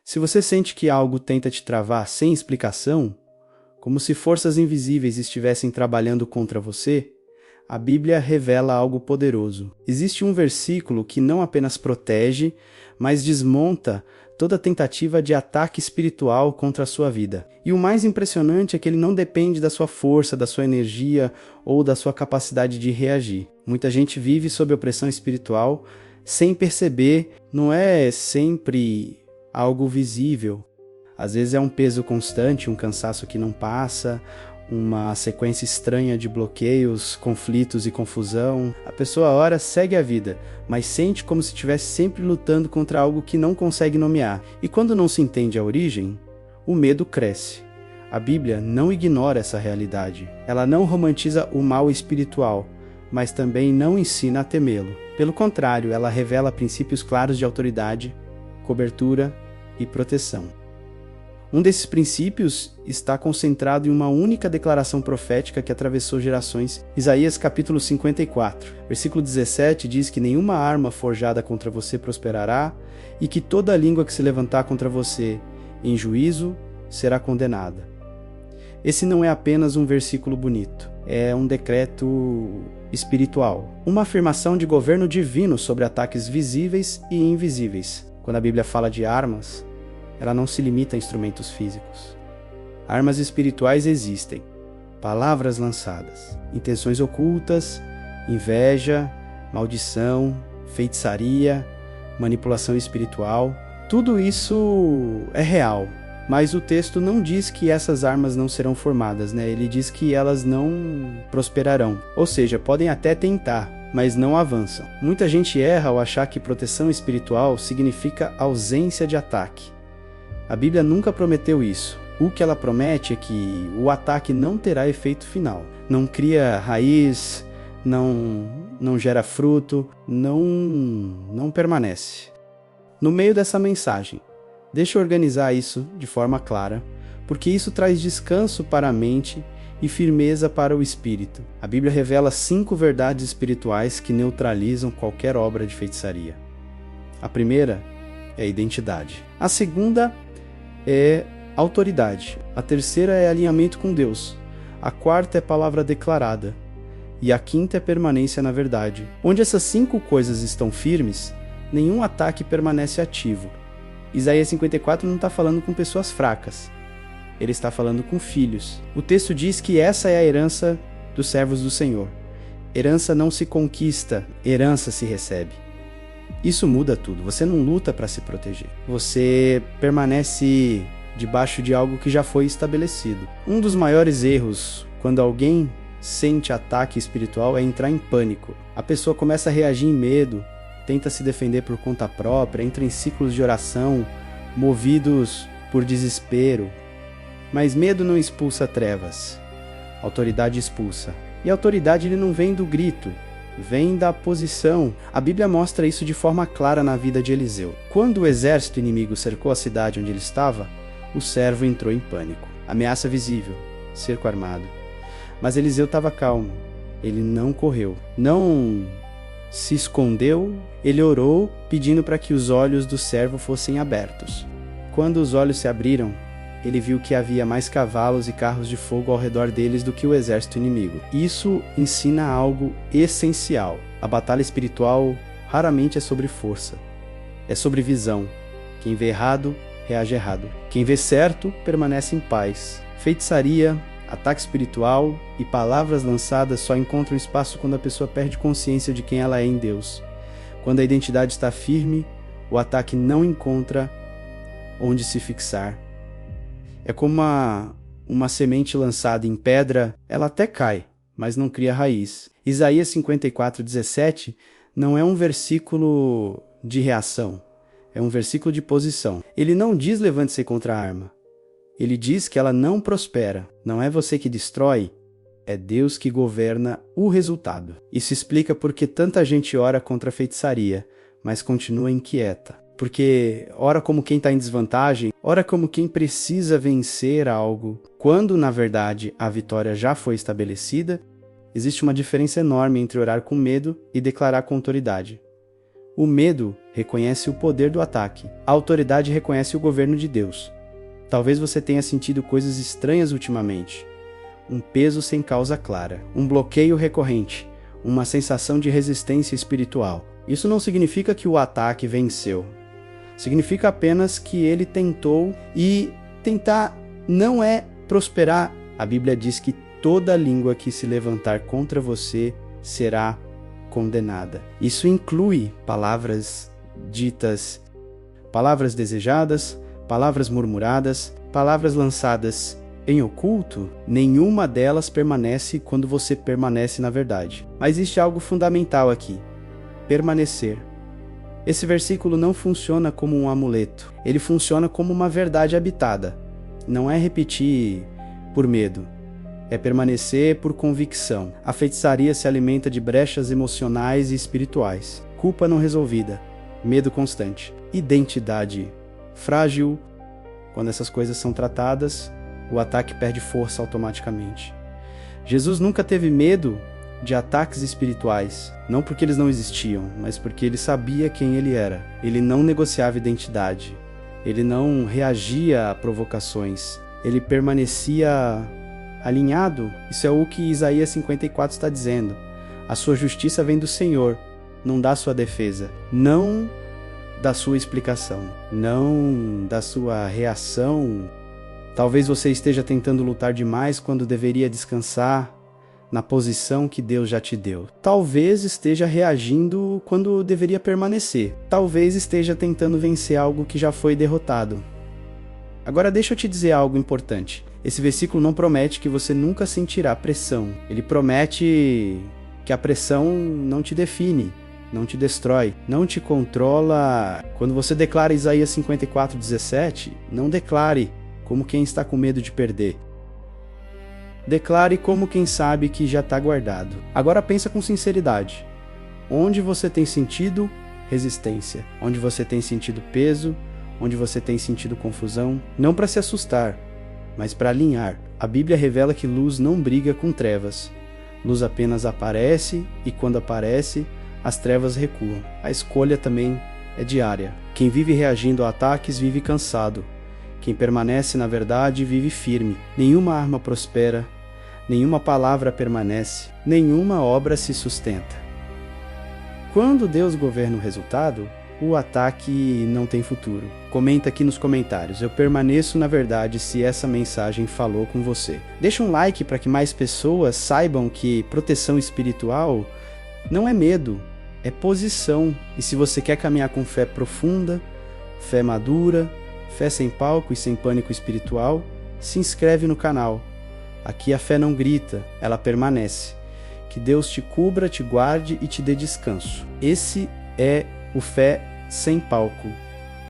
Se você sente que algo tenta te travar sem explicação, como se forças invisíveis estivessem trabalhando contra você, a Bíblia revela algo poderoso. Existe um versículo que não apenas protege, mas desmonta toda tentativa de ataque espiritual contra a sua vida. E o mais impressionante é que ele não depende da sua força, da sua energia ou da sua capacidade de reagir. Muita gente vive sob opressão espiritual sem perceber, não é sempre algo visível. Às vezes é um peso constante, um cansaço que não passa, uma sequência estranha de bloqueios, conflitos e confusão. A pessoa ora, segue a vida, mas sente como se estivesse sempre lutando contra algo que não consegue nomear. E quando não se entende a origem, o medo cresce. A Bíblia não ignora essa realidade. Ela não romantiza o mal espiritual, mas também não ensina a temê-lo. Pelo contrário, ela revela princípios claros de autoridade, cobertura e proteção. Um desses princípios está concentrado em uma única declaração profética que atravessou gerações. Isaías capítulo 54, versículo 17 diz que nenhuma arma forjada contra você prosperará e que toda língua que se levantar contra você em juízo será condenada. Esse não é apenas um versículo bonito, é um decreto espiritual, uma afirmação de governo divino sobre ataques visíveis e invisíveis. Quando a Bíblia fala de armas, ela não se limita a instrumentos físicos. Armas espirituais existem. Palavras lançadas, intenções ocultas, inveja, maldição, feitiçaria, manipulação espiritual. Tudo isso é real, mas o texto não diz que essas armas não serão formadas, né? Ele diz que elas não prosperarão. Ou seja, podem até tentar, mas não avançam. Muita gente erra ao achar que proteção espiritual significa ausência de ataque. A Bíblia nunca prometeu isso. O que ela promete é que o ataque não terá efeito final. Não cria raiz, não gera fruto, não permanece. No meio dessa mensagem, deixa eu organizar isso de forma clara, porque isso traz descanso para a mente e firmeza para o espírito. A Bíblia revela 5 verdades espirituais que neutralizam qualquer obra de feitiçaria. A primeira é a identidade. A segunda é autoridade. A terceira é alinhamento com Deus. A quarta é palavra declarada. E a quinta é permanência na verdade. Onde essas 5 coisas estão firmes, nenhum ataque permanece ativo. Isaías 54 não está falando com pessoas fracas. Ele está falando com filhos. O texto diz que essa é a herança dos servos do Senhor. Herança não se conquista, herança se recebe. Isso muda tudo. Você não luta para se proteger. Você permanece debaixo de algo que já foi estabelecido. Um dos maiores erros quando alguém sente ataque espiritual é entrar em pânico. A pessoa começa a reagir em medo, tenta se defender por conta própria, entra em ciclos de oração, movidos por desespero. Mas medo não expulsa trevas. Autoridade expulsa. E a autoridade ele não vem do grito, vem da posição. A Bíblia mostra isso de forma clara na vida de Eliseu. Quando o exército inimigo cercou a cidade onde ele estava, o servo entrou em pânico. Ameaça visível, cerco armado. Mas Eliseu estava calmo. Ele não correu, não se escondeu. Ele orou, pedindo para que os olhos do servo fossem abertos. Quando os olhos se abriram, ele viu que havia mais cavalos e carros de fogo ao redor deles do que o exército inimigo. Isso ensina algo essencial. A batalha espiritual raramente é sobre força. É sobre visão. Quem vê errado, reage errado. Quem vê certo, permanece em paz. Feitiçaria, ataque espiritual e palavras lançadas só encontram espaço quando a pessoa perde consciência de quem ela é em Deus. Quando a identidade está firme, o ataque não encontra onde se fixar. É como uma semente lançada em pedra, ela até cai, mas não cria raiz. Isaías 54:17 não é um versículo de reação, é um versículo de posição. Ele não diz levante-se contra a arma. Ele diz que ela não prospera. Não é você que destrói, é Deus que governa o resultado. Isso explica por que tanta gente ora contra a feitiçaria, mas continua inquieta. Porque ora como quem está em desvantagem, ora como quem precisa vencer algo. Quando, na verdade, a vitória já foi estabelecida, existe uma diferença enorme entre orar com medo e declarar com autoridade. O medo reconhece o poder do ataque. A autoridade reconhece o governo de Deus. Talvez você tenha sentido coisas estranhas ultimamente. Um peso sem causa clara, um bloqueio recorrente, uma sensação de resistência espiritual. Isso não significa que o ataque venceu. Significa apenas que ele tentou, e tentar não é prosperar. A Bíblia diz que toda língua que se levantar contra você será condenada. Isso inclui palavras ditas, palavras desejadas, palavras murmuradas, palavras lançadas em oculto. Nenhuma delas permanece quando você permanece na verdade. Mas existe algo fundamental aqui: permanecer. Esse versículo não funciona como um amuleto. Ele funciona como uma verdade habitada. Não é repetir por medo. É permanecer por convicção. A feitiçaria se alimenta de brechas emocionais e espirituais. Culpa não resolvida. Medo constante. Identidade frágil. Quando essas coisas são tratadas, o ataque perde força automaticamente. Jesus nunca teve medo de ataques espirituais, não porque eles não existiam, mas porque ele sabia quem ele era. Ele não negociava identidade, ele não reagia a provocações, ele permanecia alinhado. Isso é o que Isaías 54 está dizendo. A sua justiça vem do Senhor, não da sua defesa, não da sua explicação, não da sua reação. Talvez você esteja tentando lutar demais quando deveria descansar na posição que Deus já te deu. Talvez esteja reagindo quando deveria permanecer. Talvez esteja tentando vencer algo que já foi derrotado. Agora deixa eu te dizer algo importante. Esse versículo não promete que você nunca sentirá pressão. Ele promete que a pressão não te define, não te destrói, não te controla. Quando você declara Isaías 54:17, não declare como quem está com medo de perder. Declare como quem sabe que já está guardado. Agora pensa com sinceridade. Onde você tem sentido resistência? Onde você tem sentido peso? Onde você tem sentido confusão? Não para se assustar, mas para alinhar. A Bíblia revela que luz não briga com trevas. Luz apenas aparece, e quando aparece, as trevas recuam. A escolha também é diária. Quem vive reagindo a ataques vive cansado. Quem permanece na verdade vive firme. Nenhuma arma prospera, nenhuma palavra permanece, nenhuma obra se sustenta. Quando Deus governa o resultado, o ataque não tem futuro. Comenta aqui nos comentários: eu permaneço na verdade se essa mensagem falou com você. Deixa um like para que mais pessoas saibam que proteção espiritual não é medo, é posição. E se você quer caminhar com fé profunda, fé madura, fé sem palco e sem pânico espiritual, se inscreve no canal. Aqui a fé não grita, ela permanece. Que Deus te cubra, te guarde e te dê descanso. Esse é o Fé Sem Palco.